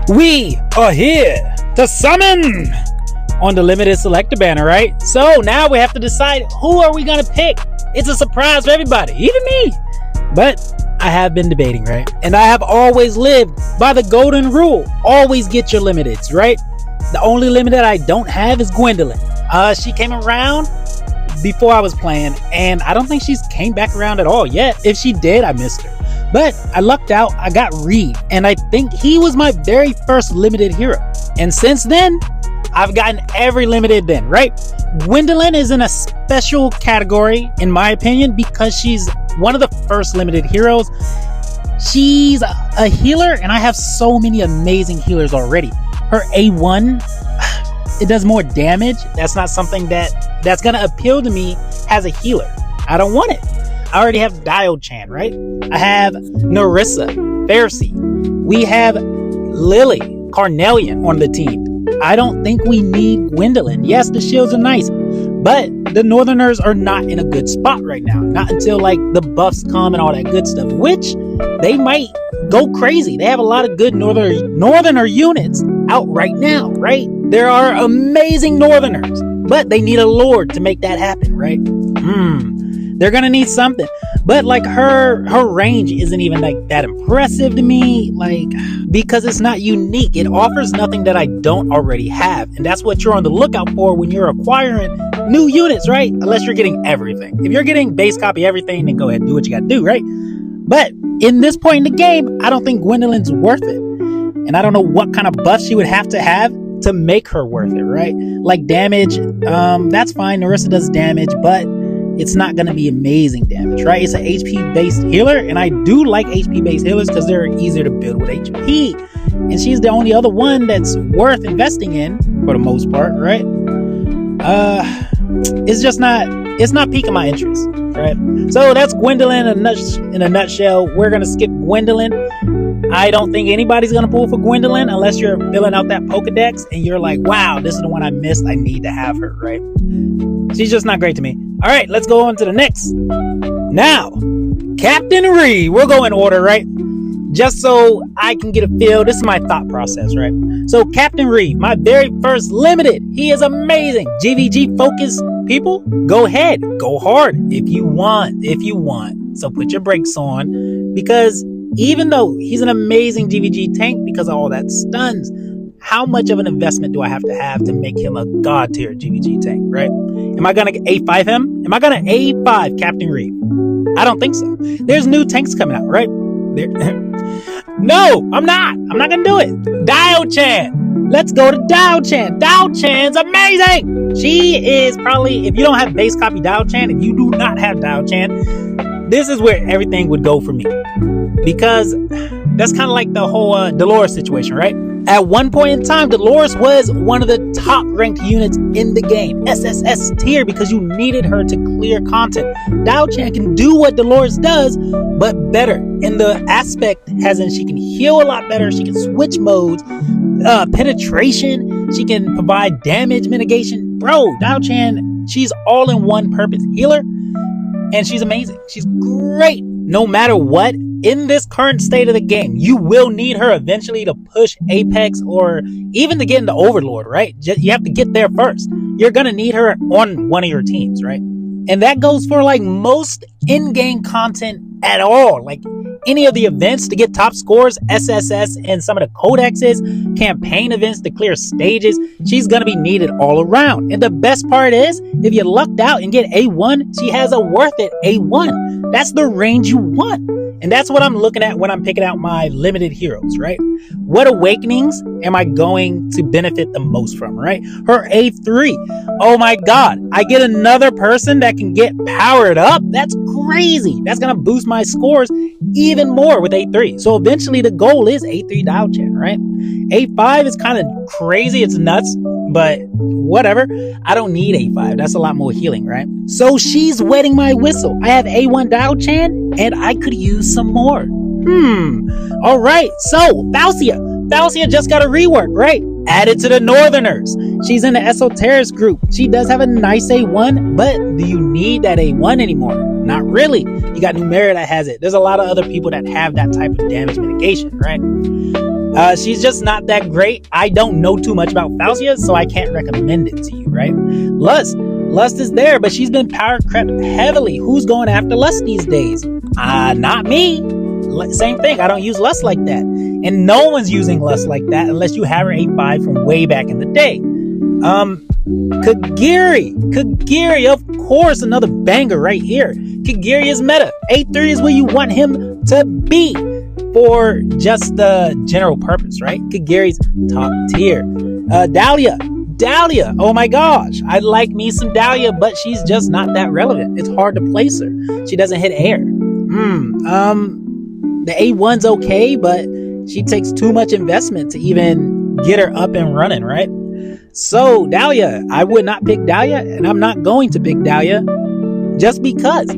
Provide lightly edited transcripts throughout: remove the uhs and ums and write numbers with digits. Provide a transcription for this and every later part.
We are here to summon on the limited selector banner, right? So now we have to decide who are we gonna pick. It's a surprise for everybody, even me. But I have been debating, right? And I have always lived by the golden rule. Always get your limiteds, right? The only limited I don't have is Gwendolyn. She came around before I was playing, and I don't think she's came back around at all yet. If she did, I missed her. But I lucked out. I got Reed, and I think he was my very first limited hero. And since then, I've gotten every limited then, right? Gwendolyn is in a special category, in my opinion, because she's one of the first limited heroes. She's a healer, and I have so many amazing healers already. Her A1, it does more damage. That's not something that's gonna appeal to me as a healer. I don't want it. I already have Dio-chan, right? I have Narissa, Pharisee. We have Lily, Carnelian on the team. I don't think we need Gwendolyn. Yes, the shields are nice, but the Northerners are not in a good spot right now. Not until like the buffs come and all that good stuff, which they might go crazy. They have a lot of good Northerner units out right now, right? There are amazing Northerners, but they need a Lord to make that happen, right? They're gonna need something. But like her range isn't even like that impressive to me, like, because it's not unique. It offers nothing that I don't already have, and that's what you're on the lookout for when you're acquiring new units, right? Unless you're getting everything. If you're getting base copy everything, then go ahead and do what you gotta do, right? But in this point in the game, I don't think Gwendolyn's worth it, and I don't know what kind of buff she would have to make her worth it, right? Like damage, that's fine. Narissa does damage, but it's not going to be amazing damage, right? It's an HP based healer, and I do like HP based healers because they're easier to build with HP, and she's the only other one that's worth investing in for the most part, right? It's not piquing my interest, right? So that's Gwendolyn in a nutshell. We're going to skip Gwendolyn. I don't think anybody's going to pull for Gwendolyn unless you're filling out that Pokedex and you're like, wow, this is the one I missed. I need to have her, right? She's just not great to me. All right, let's go on to the next. Now, Captain Reed. We'll go in order, right? Just so I can get a feel. This is my thought process, right? So Captain Reed, my very first limited. He is amazing. GVG focused people, go ahead. Go hard if you want. So put your brakes on, because even though he's an amazing GVG tank because of all that stuns, how much of an investment do I have to make him a god tier GVG tank, right? Am I gonna A5 him? Am I gonna A5 Captain Reed? I don't think so. There's new tanks coming out, right? No, I'm not gonna do it. Dio-chan. Let's go to Dio-chan. Dio-chan's amazing. She is probably, if you don't have base copy Dio-chan, if you do not have Dio-chan, this is where everything would go for me. Because that's kind of like the whole Dolores situation, right? At one point in time, Dolores was one of the top ranked units in the game. SSS tier, because you needed her to clear content. Dio-chan can do what Dolores does, but better. In the aspect, as in she can heal a lot better, she can switch modes, penetration, she can provide damage mitigation. Bro, Dio-chan, she's all in one purpose healer, and she's amazing. She's great. No matter what, in this current state of the game, you will need her eventually to push Apex or even to get into Overlord, right? You have to get there first. You're going to need her on one of your teams, right? And that goes for like most in-game content at all. Like any of the events to get top scores, SSS, and some of the codexes, campaign events to clear stages, she's going to be needed all around. And the best part is, if you lucked out and get A1, she has a worth it A1. That's the range you want. And that's what I'm looking at when I'm picking out my limited heroes, right? What awakenings am I going to benefit the most from, right? Her A3. Oh my God. I get another person that can get powered up. That's crazy. That's going to boost my scores even more with A3. So eventually the goal is A3 Dio-chan, right? A5 is kind of crazy. It's nuts, but whatever. I don't need A5. That's a lot more healing, right? So she's wetting my whistle. I have A1 Dio-chan, and I could use some more. All right. So Falcia just got a rework, right? Added to the Northerners. She's in the Esoterics group. She does have a nice A1, but do you need that A1 anymore? Not really. You got Numera that has it. There's a lot of other people that have that type of damage mitigation, right? She's just not that great. I don't know too much about Falcia, so I can't recommend it to you, right? Lust is there, but she's been power crept heavily. Who's going after Lust these days? Not me. Same thing. I don't use Lust like that. And no one's using Lust like that unless you have her A5 from way back in the day. Kagiri, of course, another banger right here. Kagiri is meta. A3 is where you want him to be for just the general purpose, right? Kagiri's top tier. Dahlia, oh my gosh, I like me some Dahlia, but she's just not that relevant. It's hard to place her. She doesn't hit air. The A1's okay, but she takes too much investment to even get her up and running, right? So Dahlia, I would not pick Dahlia, and I'm not going to pick Dahlia just because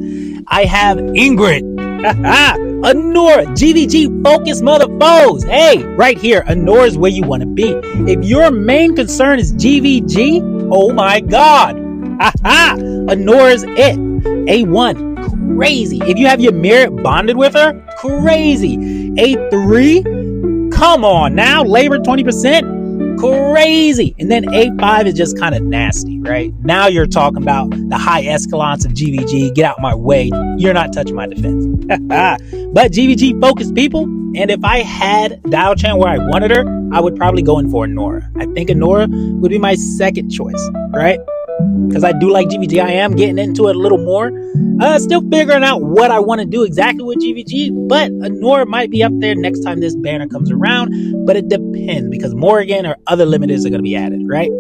I have Ingrid. Anora, GVG focus mother foes. Hey, right here, Anora is where you want to be. If your main concern is GVG, oh my god. Anora's it. A1, crazy. If you have your Merit bonded with her, crazy. A3, come on now, labor 20%. Crazy. And then A5 is just kind of nasty, right? Now you're talking about the high escalance of GVG. Get out my way. You're not touching my defense. But GVG focused people. And if I had Dial-Chan where I wanted her, I would probably go in for Anora. I think Anora would be my second choice, right? Because I do like GVG. I am getting into it a little more. Still figuring out what I want to do exactly with GVG, but Anora might be up there next time this banner comes around, but it depends because Morrigan or other limiteds are going to be added, right?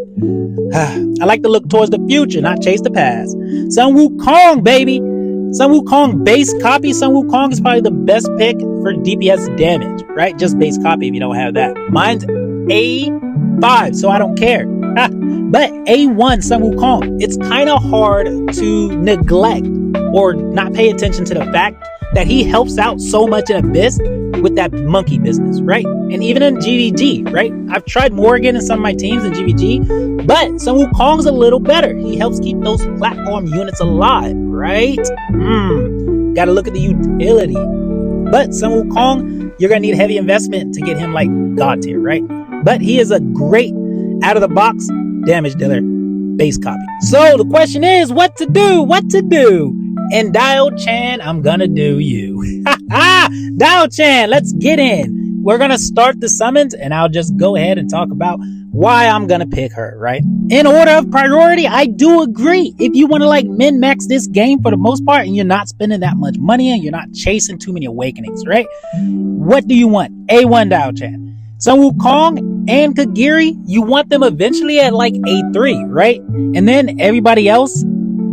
I like to look towards the future, not chase the past. Sun Wukong, baby! Sun Wukong base copy. Sun Wukong is probably the best pick for DPS damage, right? Just base copy if you don't have that. Mine's A5, so I don't care. But A1 Sun Wukong, it's kind of hard to neglect or not pay attention to the fact that he helps out so much in Abyss with that monkey business, right? And even in GVG, right? I've tried Morrigan in some of my teams in GVG, but Sun Wukong's a little better. He helps keep those platform units alive, right? Gotta look at the utility. But Sun Wukong, you're gonna need heavy investment to get him like God tier, right? But he is a great out of the box damage dealer base copy. So the question is what to do? And Dial-Chan, I'm gonna do you. Dial-Chan, let's get in. We're gonna start the summons and I'll just go ahead and talk about why I'm gonna pick her, right? In order of priority, I do agree. If you want to like min-max this game for the most part and you're not spending that much money and you're not chasing too many awakenings, right? What do you want? A1 Dial-Chan. Sun Wukong and Kagiri, you want them eventually at like A3, right? And then everybody else,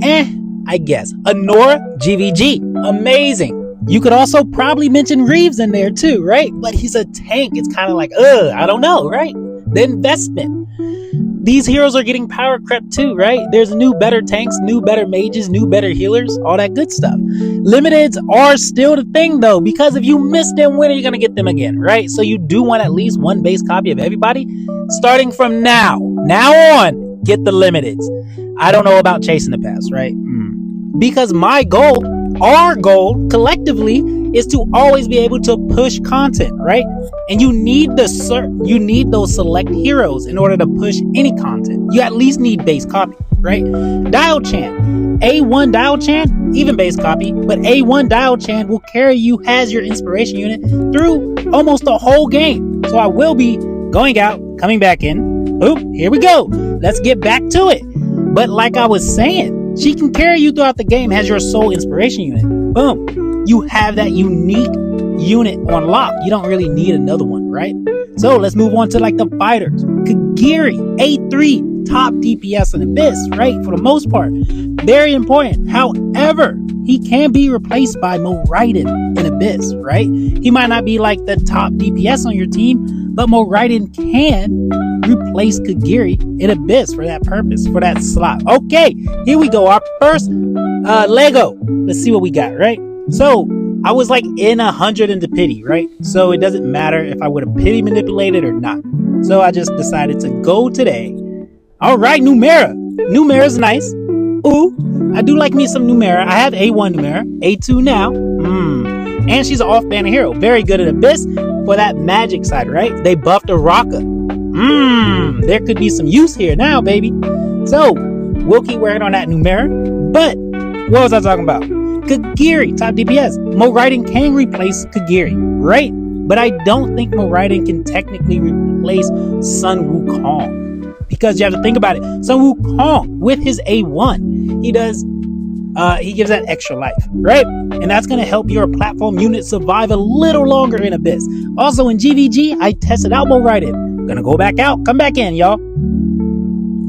I guess. Anora, GVG, amazing. You could also probably mention Reeves in there too, right? But he's a tank. It's kind of like, I don't know, right? The investment. These heroes are getting power crept too, right? There's new better tanks, new better mages, new better healers, all that good stuff. Limiteds are still the thing though, because if you miss them, when are you going to get them again, right? So you do want at least one base copy of everybody. Starting from now on, get the limiteds. I don't know about chasing the past, right? Because my goal, our goal collectively is to always be able to push content, right? And you need those select heroes in order to push any content. You at least need base copy, right? Dial-Chan, A1 Dial-Chan, even base copy, but A1 Dial-Chan will carry you as your inspiration unit through almost the whole game. So I will be going out, coming back in. Boom, here we go. Let's get back to it. But like I was saying, she can carry you throughout the game as your sole inspiration unit. Boom. You have that unique unit on lock. You don't really need another one, right? So let's move on to like the fighters. Kagiri, A3, top DPS in Abyss, right? For the most part. Very important. However, he can be replaced by Moraiden in Abyss, right? He might not be like the top DPS on your team, but Moraiden can replace Kagiri in Abyss for that purpose, for that slot. Okay, here we go. Our first Lego. Let's see what we got, right? So I was like in 100 in the pity, right? So it doesn't matter if I would have pity manipulated or not. So I just decided to go today. All right, Numera. Numera's nice. Ooh, I do like me some Numera. I have A1 Numera, A2 now. And she's an off-banner hero. Very good at Abyss for that magic side, right? They buffed Araka. There could be some use here now, baby. So we'll keep working on that Numera. But what was I talking about? Kagiri, top DPS. Mo Raiden can replace Kagiri, right? But I don't think Mo Raiden can technically replace Sun Wukong. Because you have to think about it. Sun Wukong, with his A1, he gives that extra life, right? And that's going to help your platform unit survive a little longer in Abyss. Also in GVG, I tested out Mo Raiden. Gonna go back out, come back in, y'all.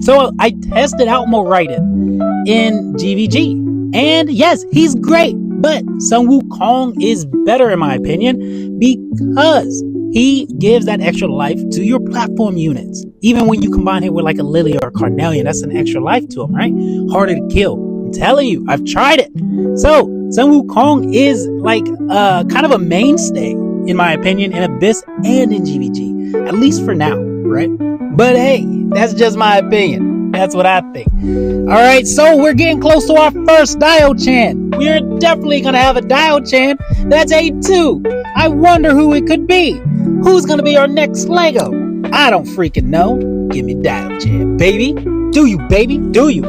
So I tested out Mo Raiden in GVG. And yes, he's great, but Sun Wukong is better in my opinion because he gives that extra life to your platform units. Even when you combine him with like a Lily or a Carnelian, that's an extra life to him, right? Harder to kill. I'm telling you, I've tried it. So Sun Wukong is like kind of a mainstay in my opinion in Abyss and in GVG, at least for now, right? But hey, that's just my opinion. That's what I think. All right, so we're getting close to our first Dio-chan. We're definitely going to have a Dio-chan. That's A2. I wonder who it could be. Who's going to be our next Lego? I don't freaking know. Give me Dio-chan, baby. Do you, baby? Do you?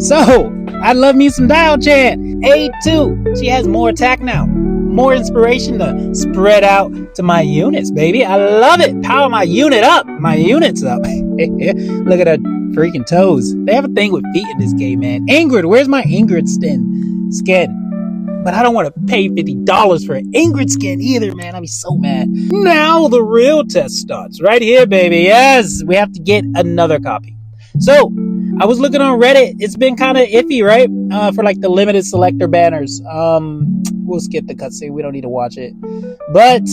So, I love me some Dio-chan. A2. She has more attack now. More inspiration to spread out to my units, baby. I love it. Power my unit up. My unit's up. Look at her freaking toes. They have a thing with feet in this game, man. Ingrid, where's my Ingrid skin? But I don't want to pay $50 for an Ingrid skin either, man. I'd be so mad. Now the real test starts. Right here, baby. Yes, we have to get another copy. So, I was looking on Reddit. It's been kind of iffy, right? For like the limited selector banners. We'll skip the cutscene. We don't need to watch it. But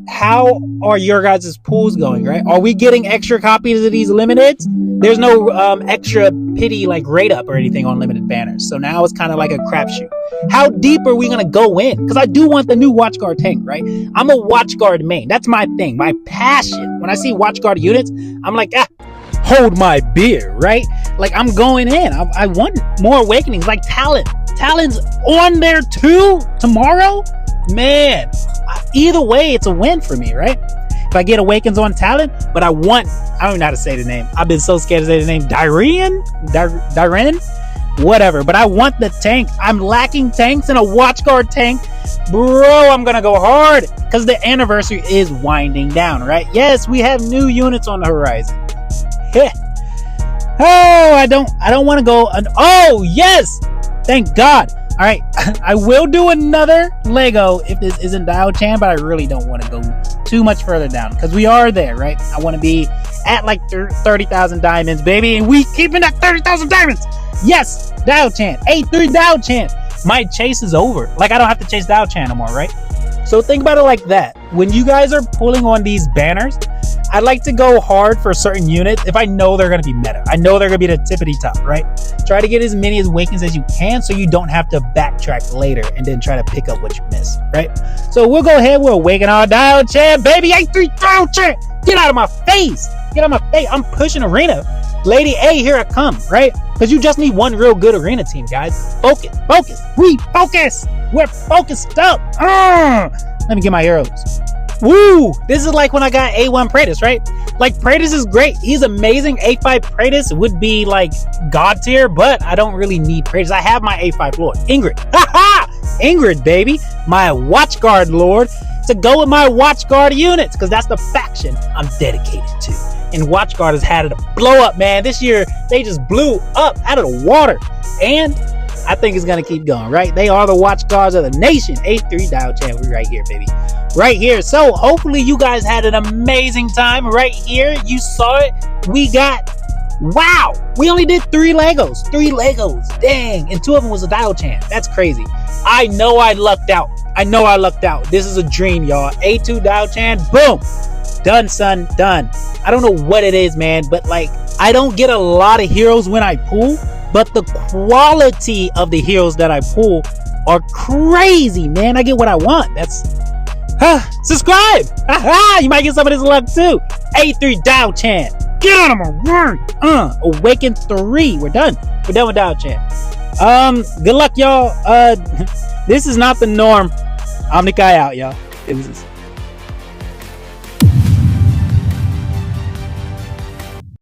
how are your guys' pools going, right? Are we getting extra copies of these limiteds? There's no extra pity like rate up or anything on limited banners. So now it's kind of like a crapshoot. How deep are we going to go in? Because I do want the new Watchguard tank, right? I'm a Watchguard main. That's my thing, my passion. When I see Watchguard units, I'm like, hold my beer, right? Like I'm going in. I want more awakenings like Talon. Talon's on there too tomorrow? Man, either way, it's a win for me, right? If I get Awakens on Talon, but I don't even know how to say the name. I've been so scared to say the name. Dyren? Whatever. But I want the tank. I'm lacking tanks and a Watchguard tank. Bro, I'm going to go hard because the anniversary is winding down, right? Yes, we have new units on the horizon. Oh, I don't want to go. Oh, yes. Thank God. All right, I will do another Lego if this isn't Dio-chan, but I really don't want to go too much further down because we are there, right? I want to be at like 30,000 diamonds, baby, and we keeping that 30,000 diamonds. Yes, Dio-chan, A3 Dio-chan. My chase is over. Like I don't have to chase Dio-chan no more, right? So think about it like that. When you guys are pulling on these banners, I like to go hard for certain units if I know they're going to be meta. I know they're going to be the tippity top, right? Try to get as many Awakens as you can so you don't have to backtrack later and then try to pick up what you missed, right? So we'll go ahead, we'll awaken our Dio-chan, baby, A3 Dio-chan! Get out of my face! Get out of my face! I'm pushing arena. Lady A, here I come, right? Because you just need one real good arena team, guys. Focus, focus, we focus! We're focused up! Let me get my arrows. Woo! This is like when I got A1 Praetus, right? Like, Praetus is great. He's amazing. A5 Praetus would be, like, God tier, but I don't really need Praetus. I have my A5 Lord. Ingrid. Ha-ha! Ingrid, baby. My Watchguard Lord. To go with my Watchguard units, because that's the faction I'm dedicated to. And Watchguard has had it a blow up, man. This year, they just blew up out of the water. And I think it's going to keep going, right? They are the Watchguards of the nation. A3 Dio-chan. We're right here, baby. Right here. So hopefully you guys had an amazing time right here. You saw it. We got, wow, we only did 3 Legos. 3 Legos. Dang. And 2 of them was a Dio-chan. That's crazy. I know I lucked out. I know I lucked out. This is a dream, y'all. A2 Dio-chan. Boom. Done, son. Done. I don't know what it is, man, but like, I don't get a lot of heroes when I pull, but the quality of the heroes that I pull are crazy, man. I get what I want. That's subscribe. You might get some of this luck too. A3 Dio-chan. Get on my word. Awaken 3. We're done. We're done with Dio-chan. Good luck, y'all. This is not the norm. Omnikai out, y'all. It was